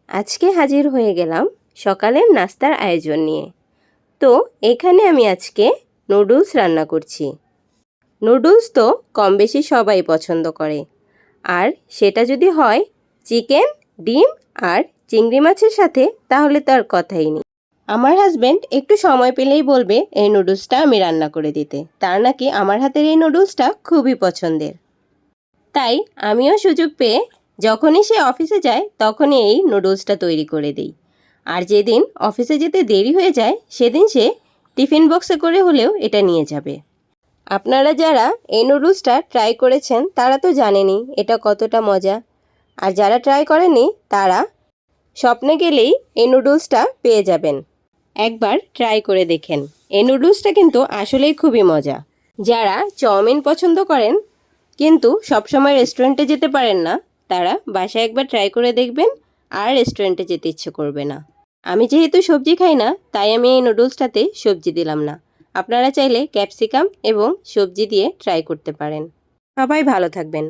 আজকে হাজির হয়ে গেলাম সকালের নাস্তার আয়োজন নিয়ে। তো এখানে আমি আজকে নুডলস রান্না করছি। নুডলস তো কম বেশি সবাই পছন্দ করে, আর সেটা যদি হয় চিকেন, ডিম আর চিংড়ি মাছের সাথে, তাহলে তো আর কথাই নেই। আমার হাজব্যান্ড একটু সময় পেলেই বলবে এই নুডলসটা আমি রান্না করে দিতে। তার নাকি আমার হাতের এই নুডলসটা খুবই পছন্দের। তাই আমিও সুযোগ পেয়ে যখনই সে অফিসে যায় তখনই এই নুডলসটা তৈরি করে দিই। আর যেদিন অফিসে যেতে দেরি হয়ে যায় সেদিন সে টিফিন বক্সে করে হলেও এটা নিয়ে যাবে। আপনারা যারা এই নুডলসটা ট্রাই করেছেন তারা তো জানেনই এটা কতটা মজা। আর যারা ট্রাই করেনি তারা স্বপ্নে গেলেই এই নুডলসটা পেয়ে যাবেন। একবার ট্রাই করে দেখেন। এই নুডলসটা কিন্তু আসলেই খুবই মজা। যারা চাউমিন পছন্দ করেন কিন্তু সবসময় রেস্টুরেন্টে যেতে পারেন না, তারা বাসায় একবার ট্রাই করে দেখবেন, আর রেস্টুরেন্টে যেতে ইচ্ছে করবে না। আমি যেহেতু সবজি খাই না, তাই আমি এই নুডলসটাতে সবজি দিলাম না। আপনারা চাইলে ক্যাপসিকাম এবং সবজি দিয়ে ট্রাই করতে পারেন। সবাই ভালো থাকবেন।